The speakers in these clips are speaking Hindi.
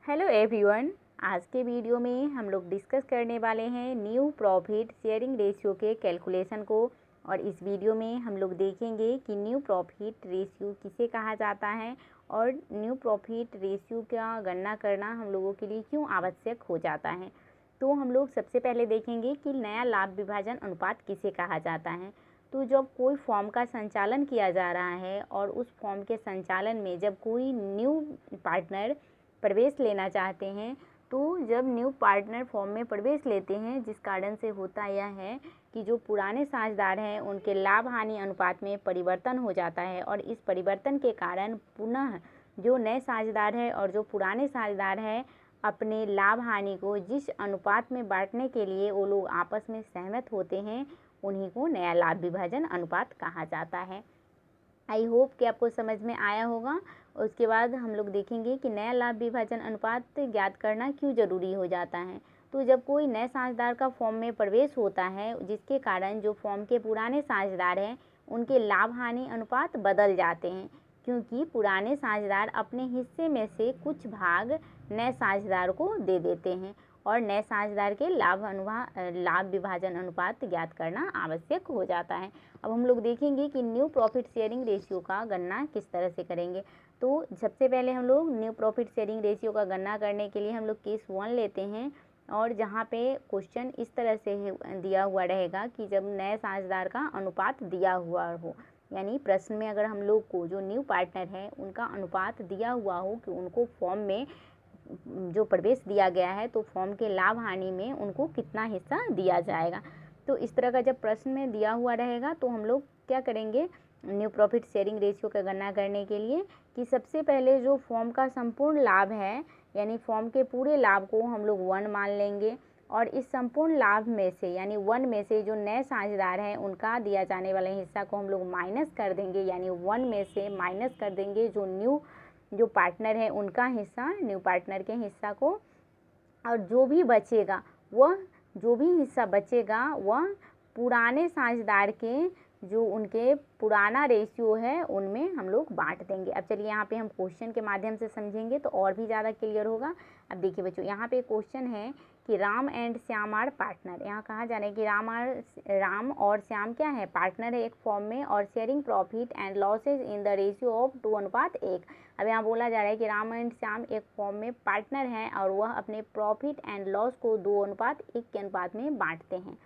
Hello everyone. आज के वीडियो में हम लोग डिस्कस करने वाले हैं न्यू प्रॉफिट शेयरिंग रेशियो के कैलकुलेशन को। और इस वीडियो में हम लोग देखेंगे कि न्यू प्रॉफिट रेशियो किसे कहा जाता है और न्यू प्रॉफिट रेशियो का गणना करना हम लोगों के लिए क्यों आवश्यक हो जाता है। तो हम लोग सबसे पहले देखेंगे कि नया लाभ विभाजन अनुपात किसे कहा जाता है। तो जब कोई फॉर्म का संचालन किया जा रहा है और उस फॉर्म के संचालन में जब कोई न्यू पार्टनर प्रवेश लेना चाहते हैं, तो जब न्यू पार्टनर फॉर्म में प्रवेश लेते हैं, जिस कारण से होता यह है कि जो पुराने साझेदार हैं उनके लाभ हानि अनुपात में परिवर्तन हो जाता है और इस परिवर्तन के कारण पुनः जो नए साझेदार है और जो पुराने साझेदार है अपने लाभ हानि को जिस अनुपात में बांटने के लिए वो लोग आपस में सहमत होते हैं, उन्हीं को नया लाभ विभाजन अनुपात कहा जाता है। आई होप कि आपको समझ में आया होगा। उसके बाद हम लोग देखेंगे कि नया लाभ विभाजन अनुपात ज्ञात करना क्यों ज़रूरी हो जाता है। तो जब कोई नए साझेदार का फॉर्म में प्रवेश होता है, जिसके कारण जो फॉर्म के पुराने साझेदार हैं उनके लाभ हानि अनुपात बदल जाते हैं, क्योंकि पुराने साझेदार अपने हिस्से में से कुछ भाग नए साझेदार को दे देते हैं और नए साझेदार के लाभ विभाजन अनुपात ज्ञात करना आवश्यक हो जाता है। अब हम लोग देखेंगे कि न्यू प्रॉफिट शेयरिंग रेशियो का गणना किस तरह से करेंगे। तो सबसे पहले हम लोग न्यू प्रॉफिट शेयरिंग रेशियो का गणना करने के लिए हम लोग केस 1 लेते हैं और जहाँ पे क्वेश्चन इस तरह से दिया हुआ रहेगा कि जब नए साझेदार का अनुपात दिया हुआ हो, यानी प्रश्न में अगर हम लोग को जो न्यू पार्टनर है उनका अनुपात दिया हुआ हो कि उनको फॉर्म में जो प्रवेश दिया गया है तो फॉर्म के लाभ हानि में उनको कितना हिस्सा दिया जाएगा। तो इस तरह का जब प्रश्न में दिया हुआ रहेगा तो हम लोग क्या करेंगे न्यू प्रॉफिट शेयरिंग रेशियो का गणना करने के लिए कि सबसे पहले जो फॉर्म का संपूर्ण लाभ है, यानी फॉर्म के पूरे लाभ को हम लोग 1 मान लेंगे और इस संपूर्ण लाभ में से यानी 1 में से जो नए साझेदार हैं उनका दिया जाने वाले हिस्सा को हम लोग माइनस कर देंगे, यानी 1 में से माइनस कर देंगे जो पार्टनर है उनका हिस्सा, न्यू पार्टनर के हिस्सा को, और जो भी हिस्सा बचेगा वह पुराने साझेदार के जो उनके पुराना रेशियो है उनमें हम लोग बांट देंगे। अब चलिए यहाँ पे हम क्वेश्चन के माध्यम से समझेंगे तो और भी ज़्यादा क्लियर होगा। अब देखिए बच्चों, यहाँ पे क्वेश्चन है कि Ram and Shyam are partner. यहाँ कहा जा रहा है कि राम और श्याम क्या है, पार्टनर है एक फॉर्म में और sharing profit and losses in the ratio of 2:1। अब यहाँ बोला जा रहा है कि राम एंड श्याम एक फॉर्म में पार्टनर हैं और वह अपने प्रॉफिट एंड लॉस को 2:1 के अनुपात में बांटते हैं।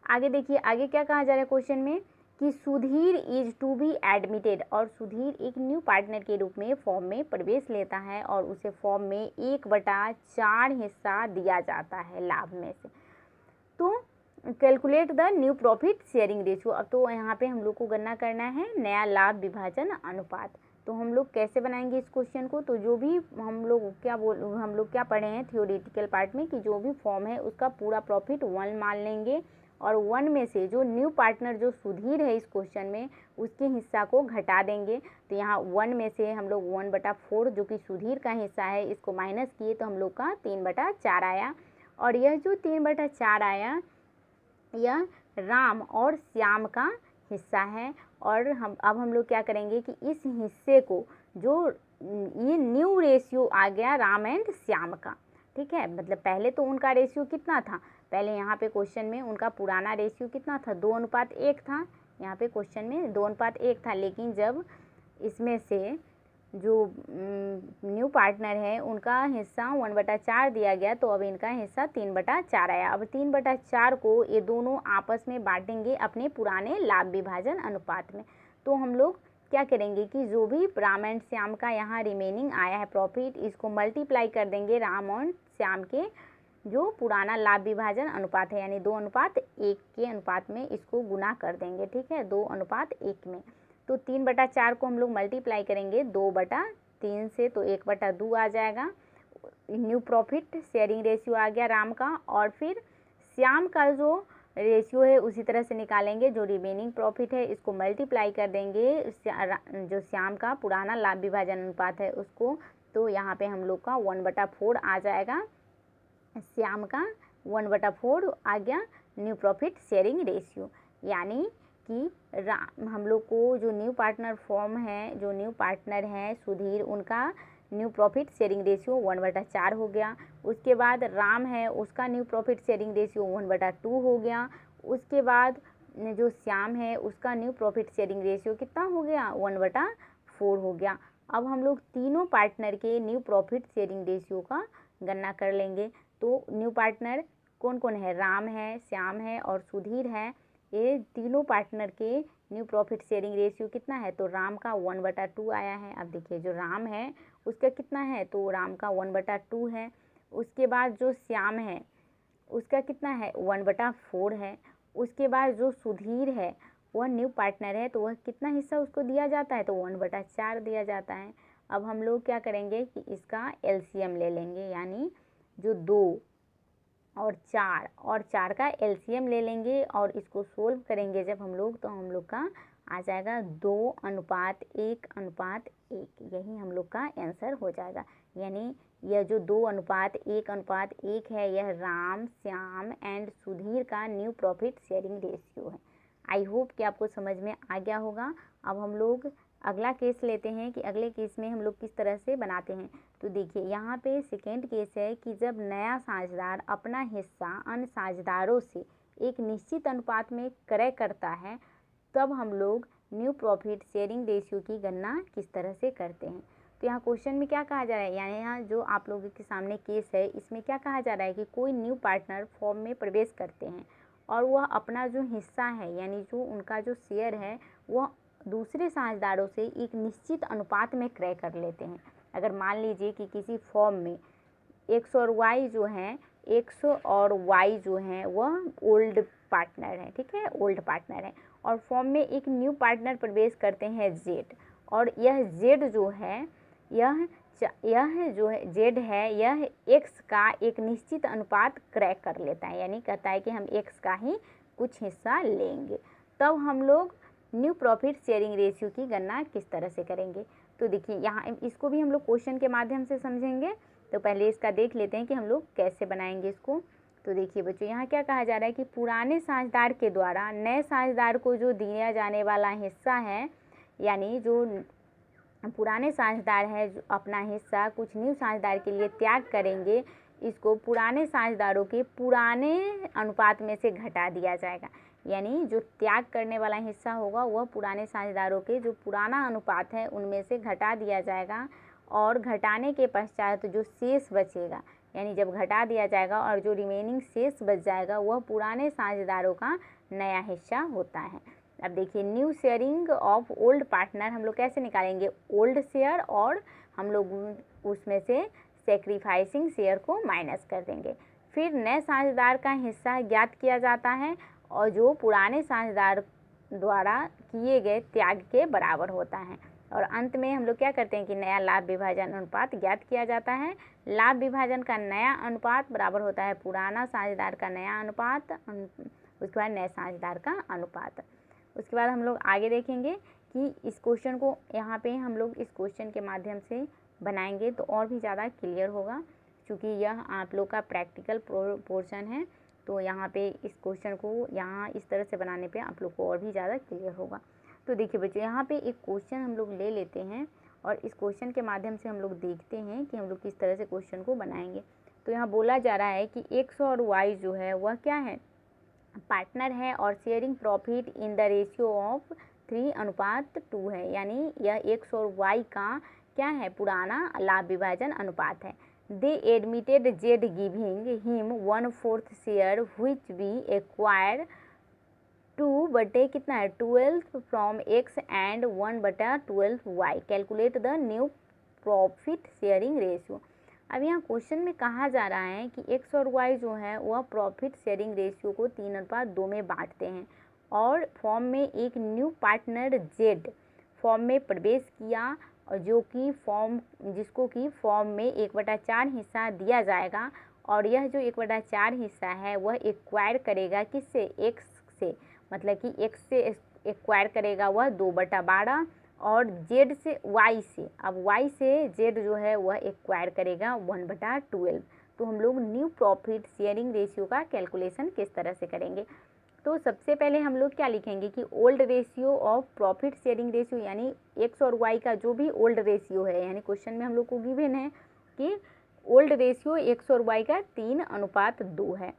आगे देखिए, आगे क्या कहा जा रहा है क्वेश्चन में कि Sudhir is to be admitted, और सुधीर एक न्यू पार्टनर के रूप में फॉर्म में प्रवेश लेता है और उसे फॉर्म में 1/4 हिस्सा दिया जाता है लाभ में से। तो calculate the new profit sharing ratio. अब तो यहाँ पे हम लोग को गणना करना है नया लाभ विभाजन अनुपात। तो हम लोग कैसे बनाएंगे इस क्वेश्चन को, तो जो भी हम लोग क्या पढ़े हैं थियोरेटिकल पार्ट में कि जो भी फॉर्म है उसका पूरा प्रॉफिट 1 मान लेंगे और 1 में से जो न्यू पार्टनर जो सुधीर है इस क्वेश्चन में उसके हिस्सा को घटा देंगे। तो यहाँ 1 में से हम लोग 1/4 जो कि सुधीर का हिस्सा है इसको माइनस किए तो हम लोग का 3/4 आया, और यह जो 3/4 आया यह राम और श्याम का हिस्सा है। और अब हम लोग क्या करेंगे कि इस हिस्से को जो ये न्यू रेशियो आ गया राम एंड श्याम का, ठीक है, मतलब पहले तो उनका रेशियो कितना था, पहले यहाँ पे क्वेश्चन में उनका पुराना रेशियो कितना था 2:1 था, यहाँ पे क्वेश्चन में 2:1 था, लेकिन जब इसमें से जो न्यू पार्टनर है उनका हिस्सा 1/4 दिया गया तो अब इनका हिस्सा 3/4 आया। अब 3/4 को ये दोनों आपस में बांटेंगे अपने पुराने लाभ विभाजन अनुपात में। तो हम लोग क्या करेंगे कि जो भी राम एंड श्याम का यहाँ रिमेनिंग आया है प्रॉफिट, इसको मल्टीप्लाई कर देंगे राम और श्याम के जो पुराना लाभ विभाजन अनुपात है, यानी 2:1 के अनुपात में इसको गुना कर देंगे, ठीक है, 2:1 में। तो 3/4 को हम लोग मल्टीप्लाई करेंगे 2/3 से तो 1/2 आ जाएगा। न्यू प्रॉफिट शेयरिंग रेशियो आ गया राम का, और फिर श्याम का जो रेशियो है उसी तरह से निकालेंगे, जो रिमेनिंग प्रॉफिट है इसको मल्टीप्लाई कर देंगे जो श्याम का पुराना लाभ विभाजन अनुपात है उसको। तो यहाँ पे हम लोग का 1/4 आ जाएगा, श्याम का 1/4 आ गया न्यू प्रॉफिट शेयरिंग रेशियो। यानी कि हम लोग को जो न्यू पार्टनर फॉर्म है, जो न्यू पार्टनर है सुधीर, उनका न्यू प्रॉफिट शेयरिंग रेशियो 1/4 हो गया। उसके बाद राम है उसका न्यू प्रॉफिट शेयरिंग रेशियो 1/2 हो गया। उसके बाद जो श्याम है उसका न्यू प्रॉफिट शेयरिंग रेशियो कितना हो गया, 1/4 हो गया। अब हम लोग तीनों पार्टनर के न्यू प्रॉफिट शेयरिंग रेशियो का गणना कर लेंगे। तो न्यू पार्टनर कौन कौन है, राम है, श्याम है और सुधीर है। ये तीनों पार्टनर के न्यू प्रॉफिट शेयरिंग रेशियो कितना है, तो राम का 1/2 आया है। अब देखिए जो राम है उसका कितना है, तो राम का 1/2 है। उसके बाद जो श्याम है उसका कितना है, 1/4 है। उसके बाद जो सुधीर है वह न्यू पार्टनर है, तो वह कितना हिस्सा उसको दिया जाता है, तो 1/4 दिया जाता है। अब हम लोग क्या करेंगे कि इसका एलसीएम ले लेंगे, यानी जो 2 और 4 का एलसीएम ले लेंगे और इसको सोल्व करेंगे जब हम लोग, तो हम लोग का आ जाएगा 2:1:1। यही हम लोग का आंसर हो जाएगा। यानी यह जो 2:1:1 है यह राम, श्याम एंड सुधीर का न्यू प्रॉफिट शेयरिंग रेशियो है। आई होप कि आपको समझ में आ गया होगा। अब हम लोग अगला केस लेते हैं कि अगले केस में हम लोग किस तरह से बनाते हैं। तो देखिए यहाँ पे सेकेंड केस है कि जब नया साझेदार अपना हिस्सा अन्य साझेदारों से एक निश्चित अनुपात में क्रय करता है, तब हम लोग न्यू प्रॉफिट शेयरिंग रेशियो की गणना किस तरह से करते हैं। तो यहाँ क्वेश्चन में क्या कहा जा रहा है, यानी यहाँ जो आप लोगों के सामने केस है इसमें क्या कहा जा रहा है कि कोई न्यू पार्टनर फॉर्म में प्रवेश करते हैं और वह अपना जो हिस्सा है यानी जो उनका जो शेयर है वह दूसरे साझेदारों से एक निश्चित अनुपात में क्रय कर लेते हैं। अगर मान लीजिए कि किसी फॉर्म में एक्स और वाई जो हैं, एक्स और वाई जो हैं वह ओल्ड पार्टनर है, ठीक है, ओल्ड पार्टनर है, और फॉर्म में एक न्यू पार्टनर प्रवेश करते हैं जेड, और यह जेड जो है यह जो है जेड है यह एक्स का एक निश्चित अनुपात क्रय कर लेता है, यानी कहता है कि हम एक्स का ही कुछ हिस्सा लेंगे। तब हम लोग न्यू प्रॉफिट शेयरिंग रेशियो की गणना किस तरह से करेंगे। तो देखिए यहाँ इसको भी हम लोग क्वेश्चन के माध्यम से समझेंगे। तो पहले इसका देख लेते हैं कि हम लोग कैसे बनाएंगे इसको। तो देखिए बच्चों यहाँ क्या कहा जा रहा है कि पुराने साझेदार के द्वारा नए साझेदार को जो दिया जाने वाला हिस्सा है, यानी जो पुराने साझेदार है जो अपना हिस्सा कुछ न्यू साझेदार के लिए त्याग करेंगे, इसको पुराने साझेदारों के पुराने अनुपात में से घटा दिया जाएगा। यानी जो त्याग करने वाला हिस्सा होगा वह पुराने साझेदारों के जो पुराना अनुपात है उनमें से घटा दिया जाएगा, और घटाने के पश्चात जो शेष बचेगा, यानी जब घटा दिया जाएगा और जो रिमेनिंग शेष बच जाएगा वह पुराने साझेदारों का नया हिस्सा होता है। अब देखिए new sharing of old partner हम लोग कैसे निकालेंगे, ओल्ड शेयर और हम लोग उसमें से सेक्रीफाइसिंग शेयर को माइनस कर देंगे। फिर नए साझेदार का हिस्सा ज्ञात किया जाता है और जो पुराने साझेदार द्वारा किए गए त्याग के बराबर होता है, और अंत में हम लोग क्या करते हैं कि नया लाभ विभाजन अनुपात ज्ञात किया जाता है। लाभ विभाजन का नया अनुपात बराबर होता है पुराना साझेदार का नया अनुपात, उसके बाद नए साझेदार का अनुपात। उसके बाद हम लोग आगे देखेंगे कि इस क्वेश्चन को यहाँ पे हम लोग इस क्वेश्चन के माध्यम से बनाएंगे तो और भी ज़्यादा क्लियर होगा, क्योंकि यह आप लोग का प्रैक्टिकल पोर्शन है। तो यहाँ पे इस क्वेश्चन को यहाँ इस तरह से बनाने पे आप लोग को और भी ज़्यादा क्लियर होगा। तो देखिए बच्चों यहाँ पे एक क्वेश्चन हम लोग ले लेते हैं और इस क्वेश्चन के माध्यम से हम लोग देखते हैं कि हम लोग किस तरह से क्वेश्चन को बनाएंगे। तो यहाँ बोला जा रहा है कि एक्स और वाई जो है वह क्या है, पार्टनर है और sharing profit in the ratio of 3:2 है, यानी यह एक्स और वाई का क्या है, पुराना लाभ विभाजन अनुपात है। They admitted Z giving him 1/4 share which B acquire 2 कितना है 12 from X and 1/12 Y. Calculate the new profit sharing ratio. अब यहाँ क्वेश्चन में कहा जा रहा है कि एक्स और वाई जो है वह प्रॉफिट शेयरिंग रेशियो को 3:2 में बांटते हैं, और फॉर्म में एक न्यू पार्टनर जेड फॉर्म में प्रवेश किया, और जिसको कि फॉर्म में 1/4 हिस्सा दिया जाएगा, और यह जो 1/4 हिस्सा है वह एक्वायर करेगा किससे, एक्स से, मतलब कि एक्स से एक्वायर करेगा वह 2/12, और जेड से वाई से, अब वाई से जेड जो है वह एक्वायर करेगा 1/12। तो हम लोग न्यू प्रॉफिट शेयरिंग रेशियो का कैलकुलेशन किस तरह से करेंगे। तो सबसे पहले हम लोग क्या लिखेंगे कि old ratio of profit sharing ratio, यानी एक्स और वाई का जो भी ओल्ड रेशियो है, यानी क्वेश्चन में हम लोग को गिवन है कि ओल्ड रेशियो एक्स और वाई का 3:2 है।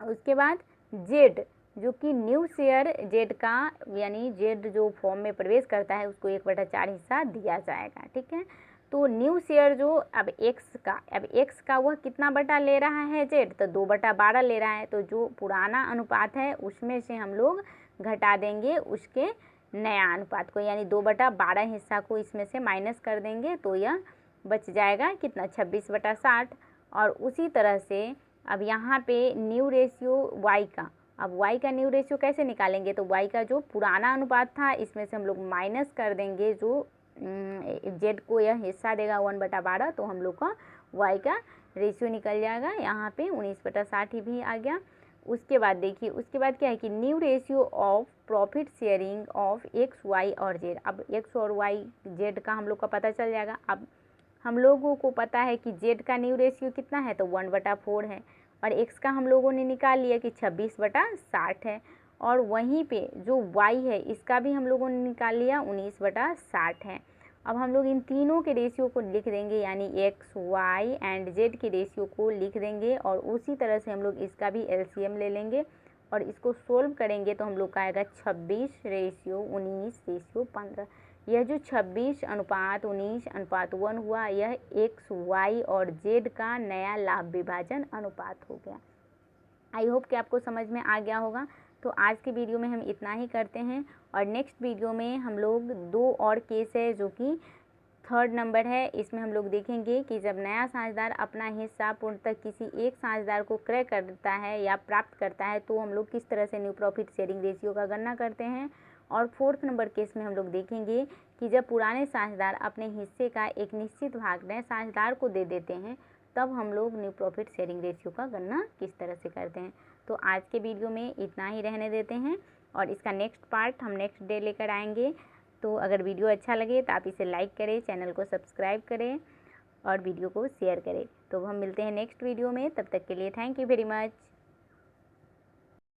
उसके बाद जेड, जो कि न्यू शेयर जेड का, यानी जेड जो फॉर्म में प्रवेश करता है उसको 1/4 हिस्सा दिया जाएगा। ठीक है, तो न्यू शेयर जो अब एक्स का वह कितना बटा ले रहा है जेड, तो 2/12 ले रहा है। तो जो पुराना अनुपात है उसमें से हम लोग घटा देंगे उसके नया अनुपात को, यानी 2/12 हिस्सा को इसमें से माइनस कर देंगे, तो यह बच जाएगा कितना, 26/60। और उसी तरह से अब यहाँ पे न्यू रेशियो वाई का, अब वाई का न्यू रेशियो कैसे निकालेंगे, तो वाई का जो पुराना अनुपात था इसमें से हम लोग माइनस कर देंगे जो जेड को यह हिस्सा देगा 1/12, तो हम लोग का वाई का रेशियो निकल जाएगा यहाँ पे 19/60 भी आ गया। उसके बाद देखिए, उसके बाद क्या है कि new ratio of profit sharing of X Y और जेड। अब एक्स और वाई जेड का हम लोग का पता चल जाएगा। अब हम लोगों को पता है कि जेड का न्यू रेशियो कितना है, तो 1/4 है, और एक्स का हम लोगों ने निकाल लिया कि 26/60 है, और वहीं पे जो y है इसका भी हम लोगों ने निकाल लिया 19/60 है। अब हम लोग इन तीनों के रेशियो को लिख देंगे, यानी x, y एंड z के रेशियो को लिख देंगे, और उसी तरह से हम लोग इसका भी एलसीएम ले लेंगे और इसको सोल्व करेंगे तो हम लोग का आएगा 26:19:15। यह जो 26:19:1 हुआ, यह x, y और z का नया लाभ विभाजन अनुपात हो गया। आई होप कि आपको समझ में आ गया होगा। तो आज के वीडियो में हम इतना ही करते हैं, और नेक्स्ट वीडियो में हम लोग 2 और केस है जो कि 3rd नंबर है। इसमें हम लोग देखेंगे कि जब नया साझेदार अपना हिस्सा पूर्णतः किसी एक साझेदार को क्रय करता है या प्राप्त करता है, तो हम लोग किस तरह से न्यू प्रॉफिट शेयरिंग रेशियो का गणना करते हैं। और 4th नंबर केस में हम लोग देखेंगे कि जब पुराने साझेदार अपने हिस्से का एक निश्चित भाग नए साझेदार को दे देते हैं, तब हम लोग न्यू प्रॉफिट शेयरिंग रेशियो का गणना किस तरह से करते हैं। तो आज के वीडियो में इतना ही रहने देते हैं, और इसका नेक्स्ट पार्ट हम नेक्स्ट डे लेकर आएंगे। तो अगर वीडियो अच्छा लगे तो आप इसे लाइक करें, चैनल को सब्सक्राइब करें और वीडियो को शेयर करें। तो हम मिलते हैं नेक्स्ट वीडियो में, तब तक के लिए थैंक यू वेरी मच।